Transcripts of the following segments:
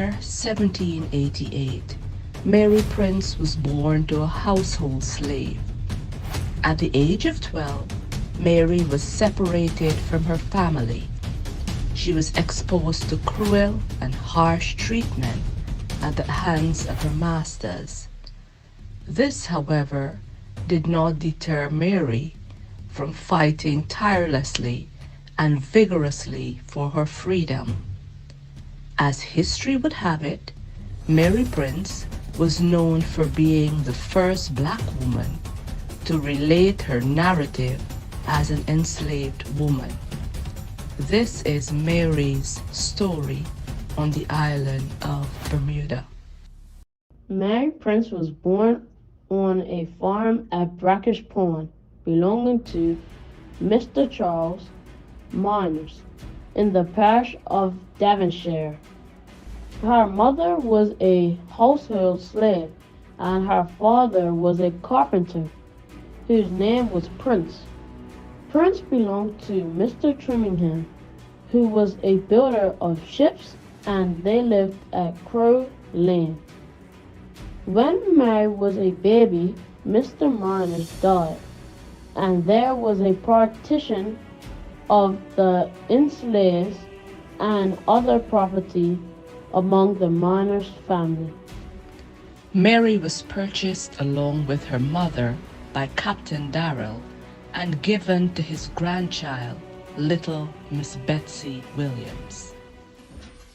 year 1788, Mary Prince was born to a household slave. At the age of 12, Mary was separated from her family. She was exposed to cruel and harsh treatment at the hands of her masters. This, however, did not deter Mary from fighting tirelessly and vigorously for her freedom. As history would have it, Mary Prince was known for being the first black woman to relate her narrative as an enslaved woman. This is Mary's story on the island of Bermuda. Mary Prince was born on a farm at Brackish Pond belonging to Mr. Charles Miners in the parish of Devonshire. Her mother was a household slave and her father was a carpenter whose name was Prince. Prince belonged to Mr. Trimmingham, who was a builder of ships, and they lived at Crow Lane. When Mary was a baby, Mr. Miners died, and there was a partition of the enslaved and other property among the Miners family. Mary was purchased along with her mother by Captain Darrell and given to his grandchild, little Miss Betsy Williams.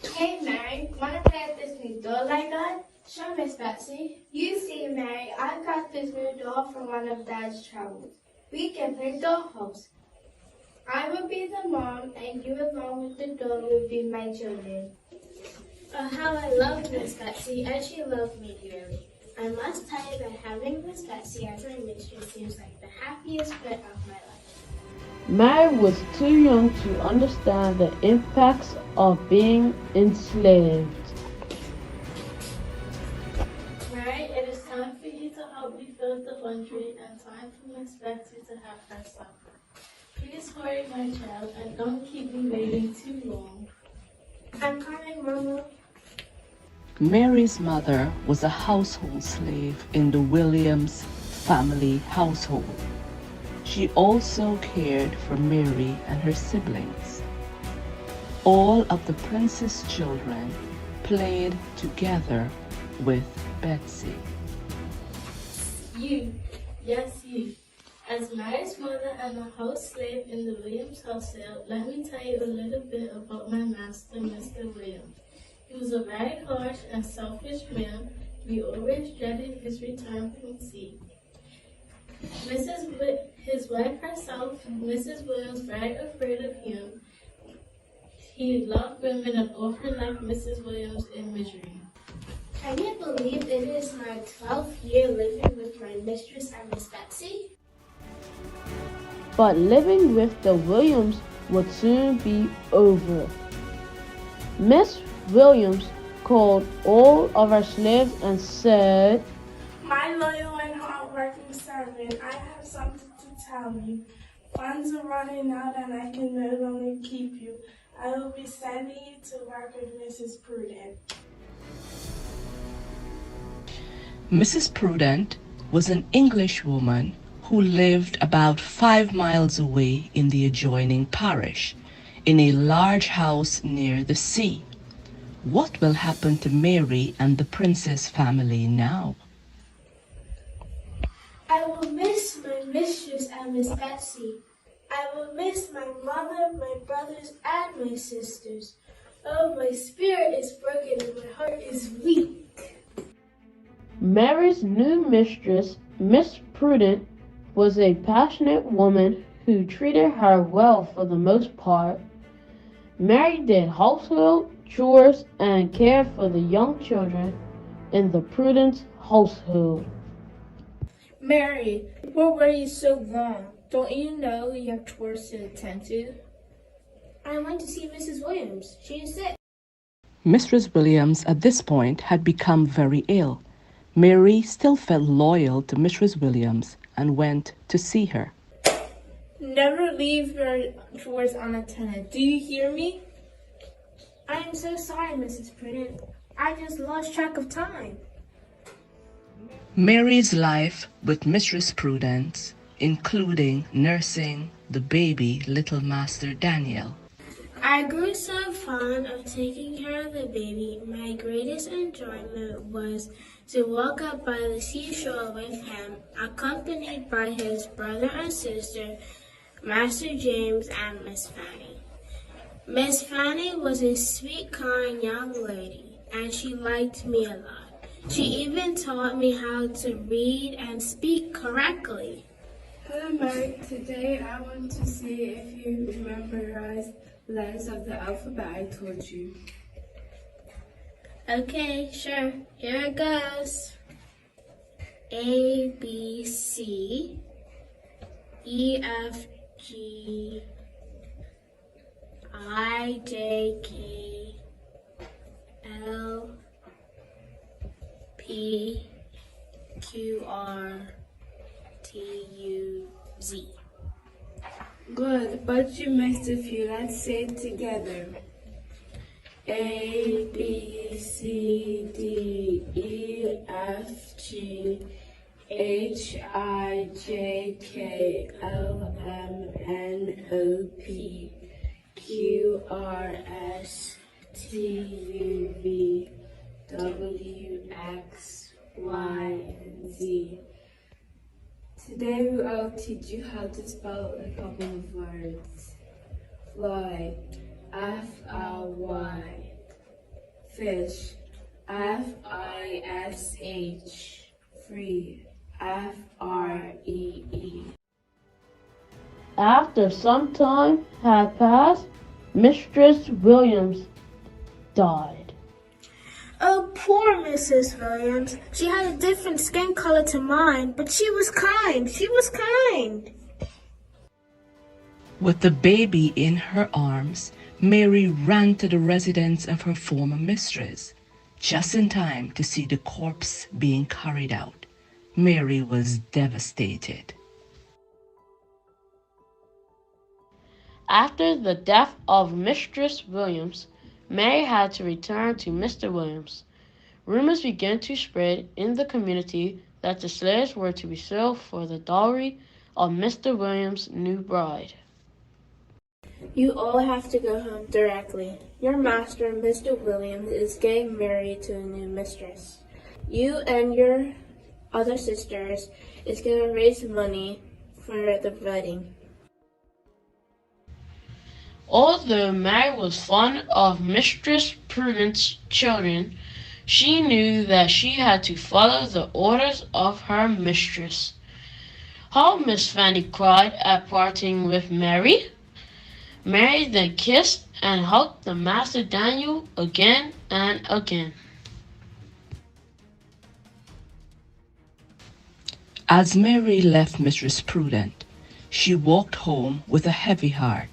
Hey Mary, wanna play at this new doll I got? Sure, Miss Betsy. You see, Mary, I got this new doll from one of Dad's travels. We can play dollhouse. I will be the mom, and you along with the doll will be my children. Oh, how I love Miss Betsy, and she loved me dearly. I must tell you that having Miss Betsy as my mistress seems like the happiest bit of my life. Mary was too young to understand the impacts of being enslaved. Mary, it is time for you to help me fill the laundry and time for Miss Betsy to have her supper. Please hurry, my child, and don't keep me waiting too long. I'm coming, Mama. Mary's mother was a household slave in the Williams family household. She also cared for Mary and her siblings. All of the prince's children played together with Betsy. You, yes you. As Mary's mother and a house slave in the Williams household, let me tell you a little bit about my master, Mr. Williams. He was a very harsh and selfish man. We always dreaded his return from sea. His wife herself, Mrs. Williams, very afraid of him. He loved women and often left Mrs. Williams in misery. Can you believe it is my 12th year living with my mistress and Miss Betsy? But living with the Williams would soon be over. Miss Williams called all of her slaves and said, "My loyal and hard-working servant, I have something to tell you. Funds are running out and I can no longer keep you. I will be sending you to work with Mrs. Prudent." Mrs. Prudent was an English woman who lived about 5 miles away in the adjoining parish, in a large house near the sea. What will happen to Mary and the Princess family now? I will miss my mistress and Miss Betsy. I will miss my mother, my brothers, and my sisters. Oh, my spirit is broken and my heart is weak. Mary's new mistress, Miss Prudent, was a passionate woman who treated her well for the most part. Mary did household chores and cared for the young children in the Prudence household. Mary, where were you so long? Don't you know you have chores to attend to? I went to see Mrs. Williams. She is sick. Mistress Williams at this point had become very ill. Mary still felt loyal to Mistress Williams and went to see her. Never leave your chores unattended. Do you hear me? I am so sorry, Mrs. Prudent. I just lost track of time. Mary's life with Mistress Prudence, including nursing the baby little Master Daniel. I grew so fond of taking care of the baby. My greatest enjoyment was to walk up by the seashore with him, accompanied by his brother and sister, Master James and Miss Fanny. Miss Fanny was a sweet, kind young lady, and she liked me a lot. She even taught me how to read and speak correctly. Hello, Mary. Today I want to see if you memorized the letters of the alphabet I taught you. Okay, sure. Here it goes. A, B, C, E, F, G, I, J, K, L, P, Q, R, T, U, Z. Good, but you missed a few. Let's say it together. A, B, C, D, E, F, G, H, I, J, K, L, M, N, O, P, Q, R, S, T, U, V, W, X, Y, and Z. Today we will teach you how to spell a couple of words. Fly, F-L-Y. Fish, F-I-S-H. Free, F-R-E-E. After some time had passed, Mistress Williams died. Oh, poor Mrs. Williams. She had a different skin color to mine, but she was kind. She was kind. With the baby in her arms, Mary ran to the residence of her former mistress, just in time to see the corpse being carried out. Mary was devastated. After the death of Mistress Williams, Mary had to return to Mr. Williams. Rumors began to spread in the community that the slaves were to be sold for the dowry of Mr. Williams' new bride. You all have to go home directly. Your master, Mr. Williams, is getting married to a new mistress. You and your other sisters is going to raise money for the wedding. Although Mary was fond of Mistress Prudence's children, she knew that she had to follow the orders of her mistress. How Miss Fanny cried at parting with Mary! Mary then kissed and hugged the Master Daniel again and again. As Mary left Mistress Prudent, she walked home with a heavy heart.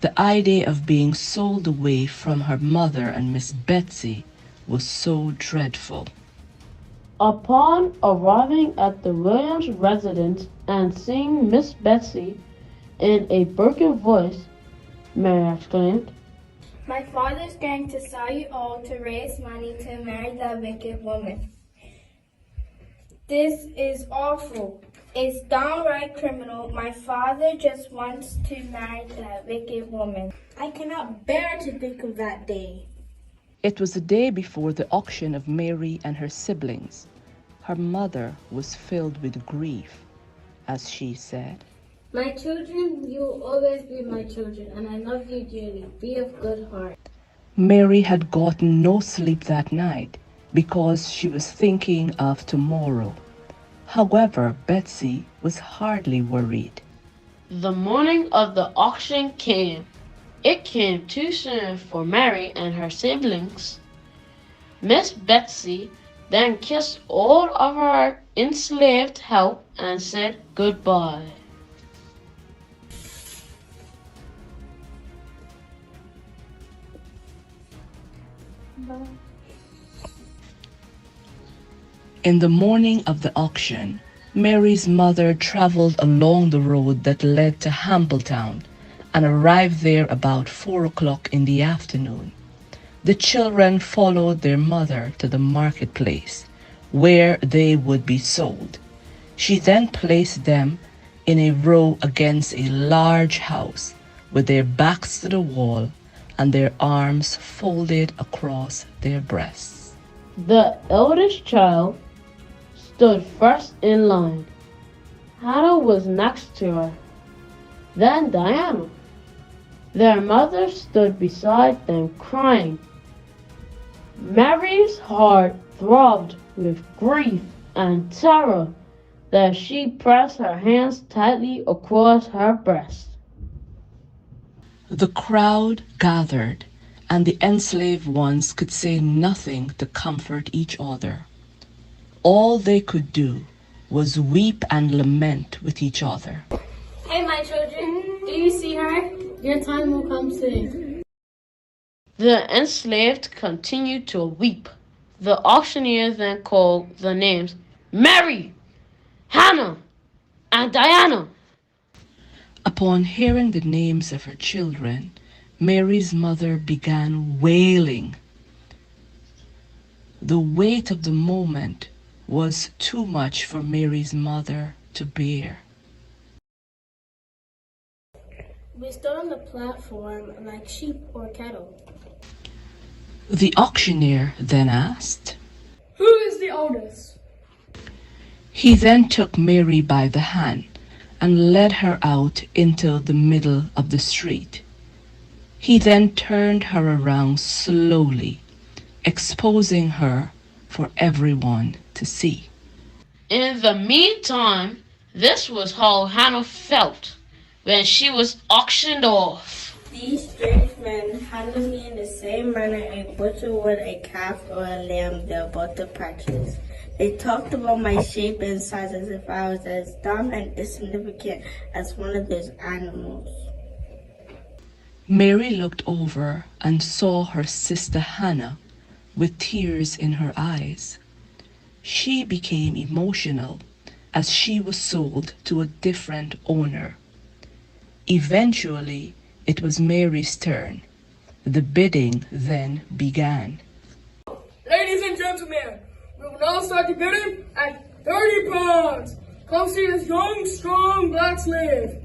The idea of being sold away from her mother and Miss Betsy was so dreadful. Upon arriving at the Williams residence and seeing Miss Betsy in a broken voice, Mary exclaimed, My father's going to sell you all to raise money to marry that wicked woman. This is awful. It's downright criminal. My father just wants to marry that wicked woman. I cannot bear to think of that day. It was the day before the auction of Mary and her siblings. Her mother was filled with grief, as she said, My children, you will always be my children, and I love you dearly. Be of good heart. Mary had gotten no sleep that night because she was thinking of tomorrow. However, Betsy was hardly worried. The morning of the auction came. It came too soon for Mary and her siblings. Miss Betsy then kissed all of her enslaved help and said goodbye. In the morning of the auction, Mary's mother traveled along the road that led to Hambletown and arrived there about 4 o'clock in the afternoon. The children followed their mother to the marketplace, where they would be sold. She then placed them in a row against a large house, with their backs to the wall and their arms folded across their breasts. The eldest child stood first in line. Hannah was next to her, then Diana. Their mother stood beside them crying. Mary's heart throbbed with grief and terror as she pressed her hands tightly across her breast. The crowd gathered, and the enslaved ones could say nothing to comfort each other. All they could do was weep and lament with each other. Hey, my children, do you see her? Your time will come soon. The enslaved continued to weep. The auctioneer then called the names Mary, Hannah, and Diana. Upon hearing the names of her children, Mary's mother began wailing. The weight of the moment was too much for Mary's mother to bear. We stood on the platform like sheep or cattle. The auctioneer then asked, Who is the oldest? He then took Mary by the hand and led her out into the middle of the street. He then turned her around slowly, exposing her for everyone to see. In the meantime, this was how Hannah felt when she was auctioned off. These strange men handled me in the same manner a butcher would a calf or a lamb they're about to purchase. They talked about my shape and size as if I was as dumb and insignificant as one of those animals. Mary looked over and saw her sister Hannah with tears in her eyes. She became emotional as she was sold to a different owner. Eventually, it was Mary's turn. The bidding then began. Ladies and gentlemen, we will now start the bidding at 30 pounds. Come see this young, strong black slave.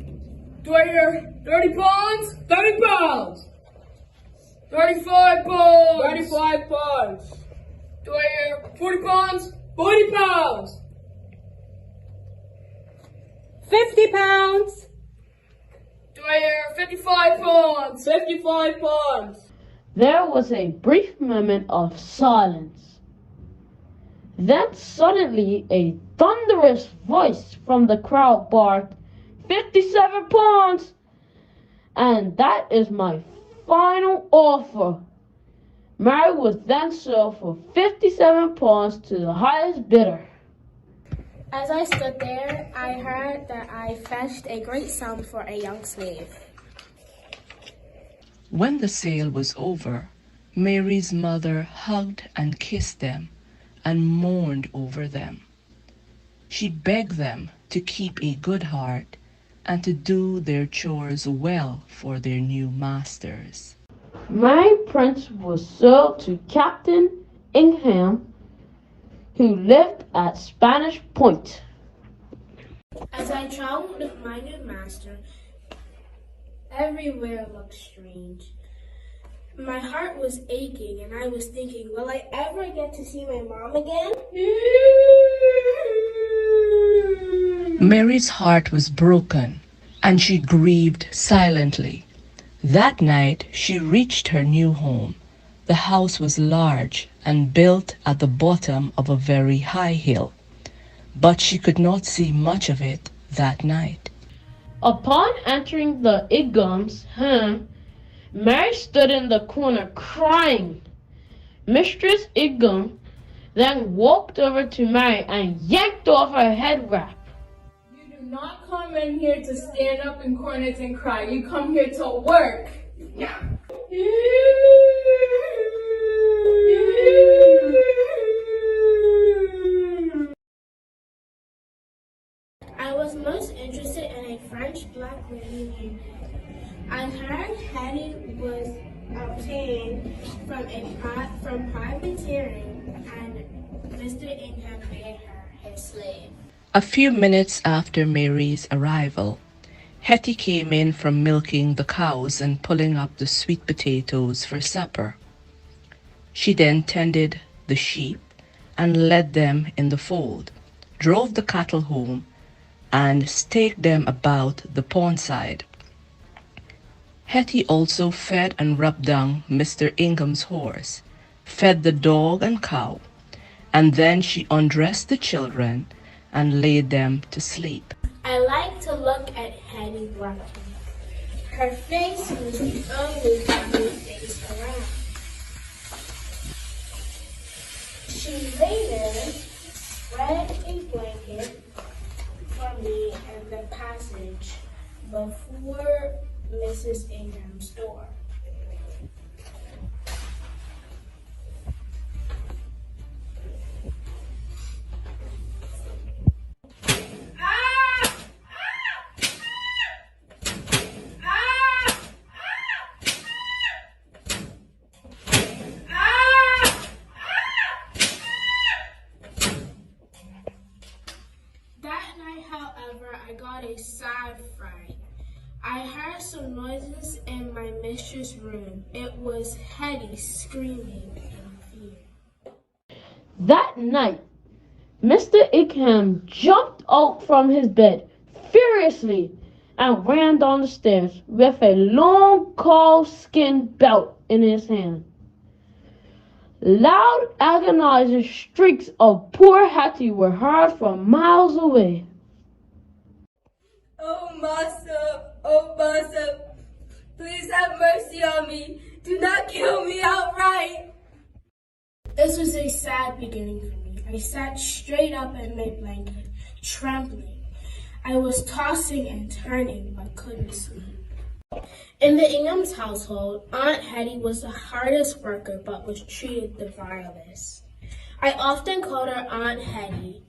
Do I hear 30 pounds? 30 pounds. 35 pounds. 35 pounds. Do I hear 40 pounds? 40 pounds. 50 pounds. Do I hear 55 pounds? 55 pounds. There was a brief moment of silence. Then suddenly a thunderous voice from the crowd barked, 57 pounds! And that is my final offer. Mary was then sold for 57 pounds to the highest bidder. As I stood there, I heard that I fetched a great sum for a young slave. When the sale was over, Mary's mother hugged and kissed them and mourned over them. She begged them to keep a good heart and to do their chores well for their new masters. My prince was sold to Captain Ingham, who lived at Spanish Point. As I traveled with my new master, everywhere looked strange. My heart was aching and I was thinking, will I ever get to see my mom again? Mary's heart was broken and she grieved silently. That night she reached her new home. The house was large and built at the bottom of a very high hill, but she could not see much of it that night. Upon entering the Igham's home, Mary stood in the corner crying. Mistress Igham then walked over to Mary and yanked off her head wrap. You do not come in here to stand up in corners and cry. You come here to work. I was most interested in a French black lady named Hetty. I heard Hetty was obtained from from privateering, and Mr. Ingham made her his slave. A few minutes after Mary's arrival, Hetty came in from milking the cows and pulling up the sweet potatoes for supper. She then tended the sheep and led them in the fold, drove the cattle home, and staked them about the pondside. Hetty also fed and rubbed down Mr. Ingham's horse, fed the dog and cow, and then she undressed the children and laid them to sleep. I like to look at Hetty working. Her face was the only funny face around. She later spread a blanket for me in the passage before Mrs. Ingham's door. That night, however, I got a sad fright. I heard some noises in my mistress' room. It was Hetty screaming in fear. That night, Mr. Ingham jumped out from his bed furiously and ran down the stairs with a long calf-skin belt in his hand. Loud, agonizing shrieks of poor Hetty were heard from miles away. Oh, Massa, please have mercy on me. Do not kill me outright. This was a sad beginning for me. I sat straight up in my blanket, trembling. I was tossing and turning, but couldn't sleep. In the Ingham's household, Aunt Hetty was the hardest worker, but was treated the vilest. I often called her Aunt Hetty.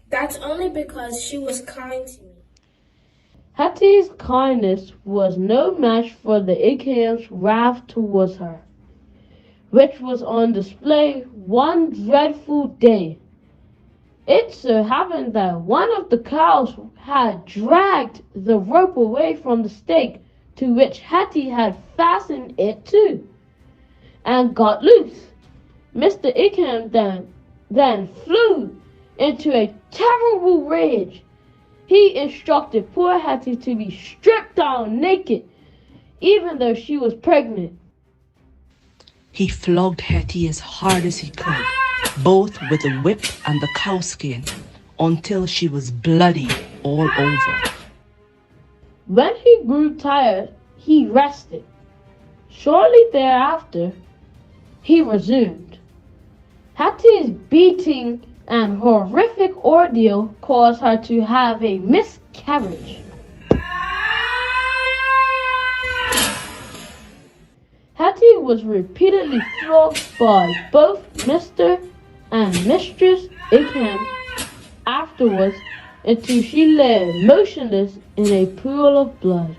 That's only because she was kind to me. Hetty's kindness was no match for the Ingham's wrath towards her, which was on display one dreadful day. It so happened that one of the cows had dragged the rope away from the stake to which Hetty had fastened it to, and got loose. Mr. Ingham then flew into a terrible rage. He instructed poor Hetty to be stripped down naked, even though she was pregnant. He flogged Hetty as hard as he could, both with the whip and the cowskin, until she was bloody all over. When he grew tired, he rested. Shortly thereafter, he resumed. Hetty's beating and horrific ordeal caused her to have a miscarriage. Hetty was repeatedly flogged by both Mr. and Mistress Ingham afterwards until she lay motionless in a pool of blood.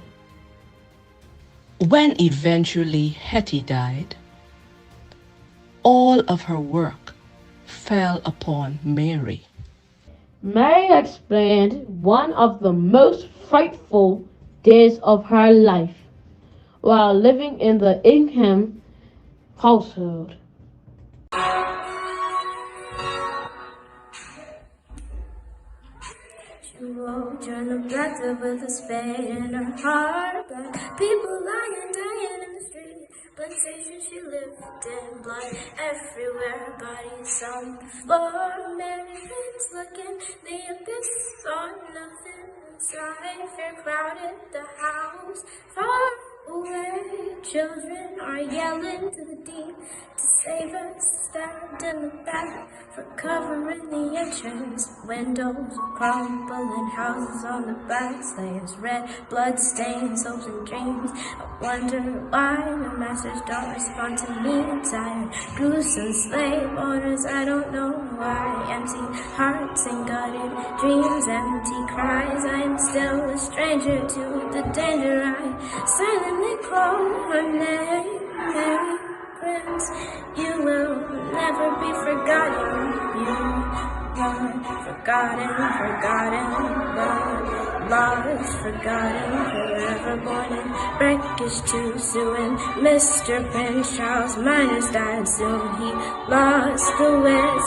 When eventually Hetty died, all of her work fell upon Mary. Mary explained one of the most frightful days of her life while living in the Ingham household. She walked on the blackbird with a spade in her heart. Got people lying, dying in the street. Plantation she lived in, blood everywhere, bodies on the floor. Mary Prince looking, the abyss saw nothing inside. Fear crowded the house, far away. Children are yelling to the deep to save us. Stabbed in the back for covering the entrance. Windows are crumbling, houses on the back. Slaves, red blood stains, hopes and dreams. I wonder why the masters don't respond to me. I'm tired, gruesome slave owners, I don't know why. Empty hearts and gutted dreams, empty cries. I am still a stranger to the danger. I silently call her name, Mary Prince, you will never be forgotten. You are forgotten, lost, forgotten, forever born in wreckage too soon. Mr. Prince Charles Minors died soon. He lost the wits.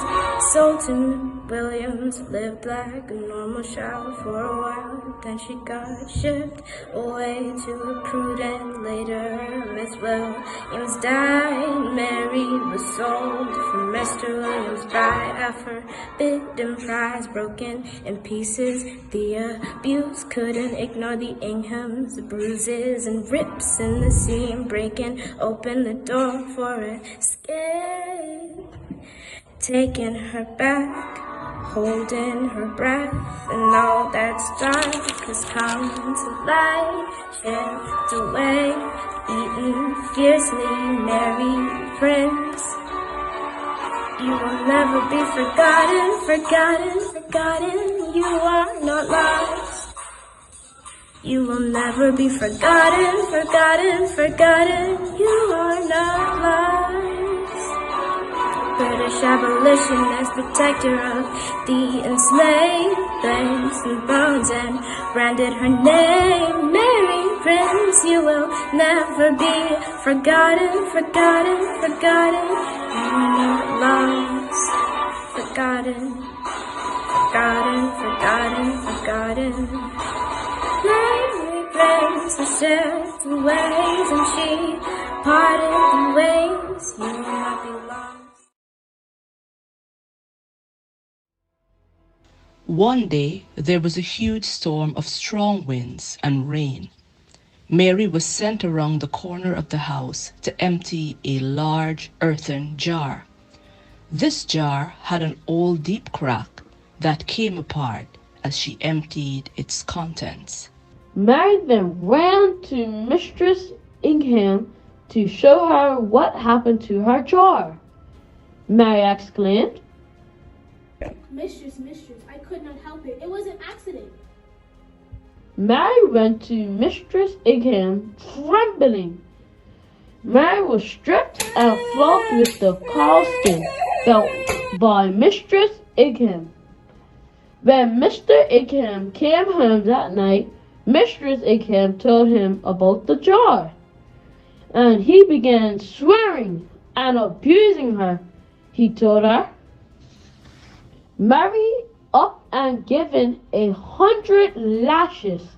Sultan Williams lived like a normal child for a while. Then she got shipped away to a prudent later. Miss Williams died. Mary was sold for Mr. Williams' bride. A forbidden prize broken in pieces. The abuse couldn't ignore the Inghams, the bruises and rips in the seam, breaking open the door for escape. Taking her back, holding her breath, and all that's dark has come to light. Shipped away, eaten fiercely, Mary Prince. You will never be forgotten. You are not lost. You will never be forgotten. You are not lost. British abolitionist, protector of the enslaved, placed in bonds and branded her name. Mary Prince, you will never be forgotten. You are not lost. Forgotten. Mary Prince was shipped ways, and she parted the ways. You will not be lost. One day, there was a huge storm of strong winds and rain. Mary was sent around the corner of the house to empty a large earthen jar. This jar had an old deep crack that came apart as she emptied its contents. Mary then ran to Mistress Ingham to show her what happened to her jar. Mary exclaimed, Mistress, I could not help it. It was an accident. Mary went to Mistress Ingham trembling. Mary was stripped and flogged with the cowskin belt by Mistress Ingham. When Mr. Ingham came home that night, Mistress Ingham told him about the jar, and he began swearing and abusing her. He told her, Mary up and given 100 lashes.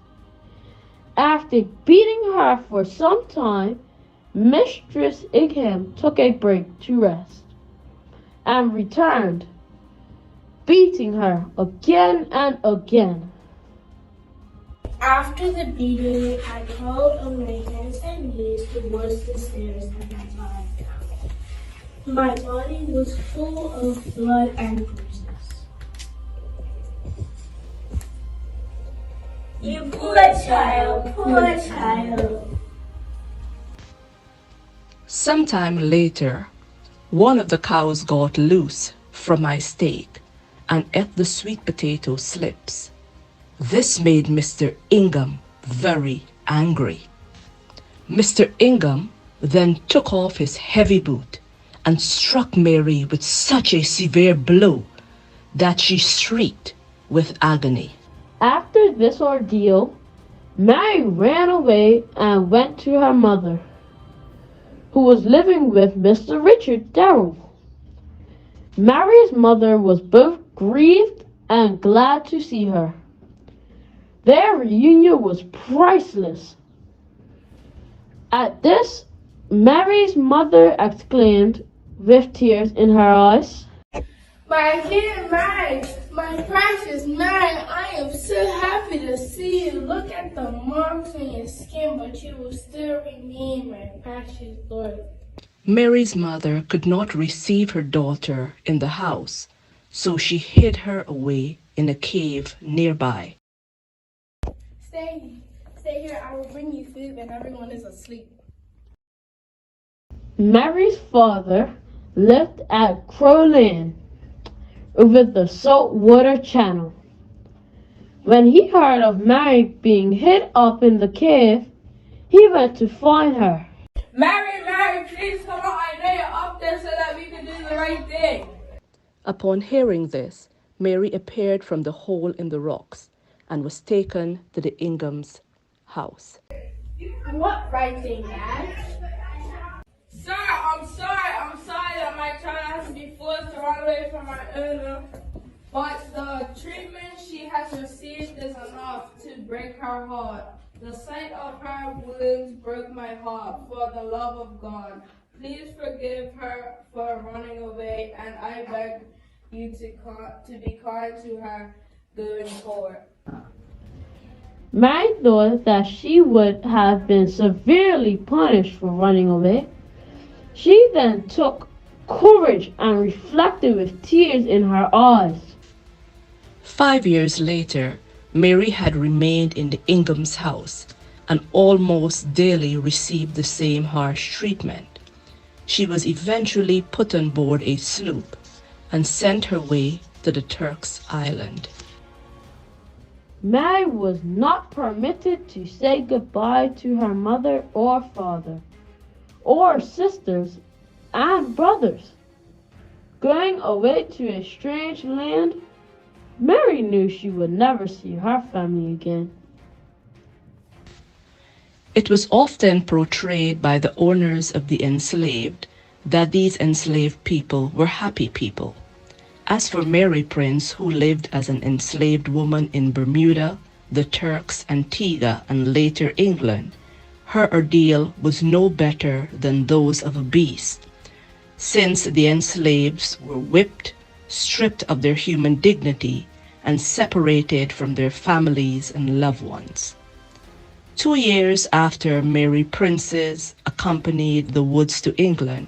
After beating her for some time, Mistress Ingham took a break to rest and returned, beating her again and again. After the beating, I crawled on my hands and knees towards the stairs and I lied down. My body was full of blood and bruises. You poor child. Sometime later, one of the cows got loose from my stake and ate the sweet potato slips. This made Mr. Ingham very angry. Mr. Ingham then took off his heavy boot and struck Mary with such a severe blow that she shrieked with agony. After this ordeal, Mary ran away and went to her mother, who was living with Mr. Richard Darrell. Mary's mother was both grieved and glad to see her. Their reunion was priceless. At this, Mary's mother exclaimed with tears in her eyes, My dear Mary, my precious Mary, I am so happy to see you. Look at the marks on your skin, but you will still remain my precious Lord. Mary's mother could not receive her daughter in the house, so she hid her away in a cave nearby. Stay here, I will bring you food when everyone is asleep. Mary's father lived at Crowland over the saltwater channel. When he heard of Mary being hid up in the cave, he went to find her. Mary, please come out. I know right thing. Upon hearing this, Mary appeared from the hole in the rocks and was taken to the Ingham's house. What right thing, Dad? Sir, I'm sorry that my child has to be forced to run away from my owner, but the treatment she has received is enough to break her heart. The sight of her wounds broke my heart. For the love of God, please forgive her for running away, and I beg you to be kind to her going forward. Mary thought that she would have been severely punished for running away. She then took courage and reflected with tears in her eyes. 5 years later, Mary had remained in the Ingham's house and almost daily received the same harsh treatment. She was eventually put on board a sloop and sent her way to the Turks' Island. Mary was not permitted to say goodbye to her mother or father, or sisters and brothers. Going away to a strange land, Mary knew she would never see her family again. It was often portrayed by the owners of the enslaved that these enslaved people were happy people. As for Mary Prince, who lived as an enslaved woman in Bermuda, the Turks, Antigua, and later England, her ordeal was no better than those of a beast, since the enslaved were whipped, stripped of their human dignity, and separated from their families and loved ones. 2 years after Mary Prince's accompanied the Woods to England,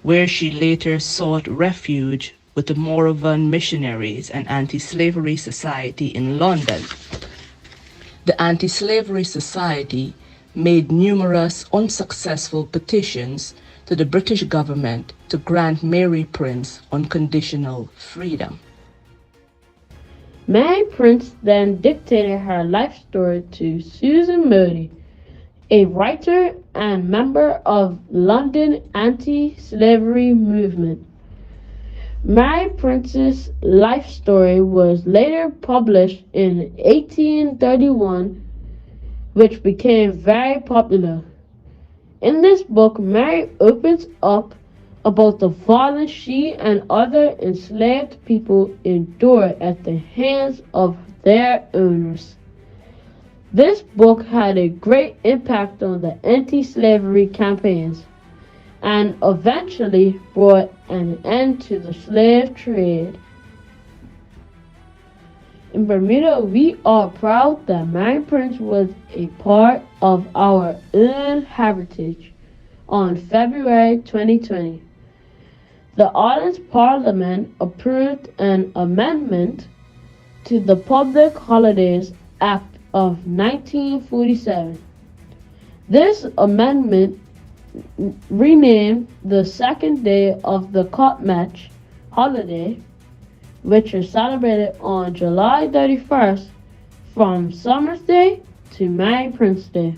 where she later sought refuge with the Moravian missionaries and anti-slavery society in London. The anti-slavery society made numerous unsuccessful petitions to the British government to grant Mary Prince unconditional freedom. Mary Prince then dictated her life story to Susan Moody, a writer and member of London anti-slavery movement. Mary Prince's life story was later published in 1831, which became very popular. In this book, Mary opens up about the violence she and other enslaved people endured at the hands of their owners. This book had a great impact on the anti-slavery campaigns and eventually brought an end to the slave trade. In Bermuda, we are proud that Mary Prince was a part of our own heritage. On February 2020, the island's parliament approved an amendment to the Public Holidays Act of 1947. This amendment renamed the second day of the Cup Match holiday, which is celebrated on July 31st, from Summer's Day to Mary Prince Day.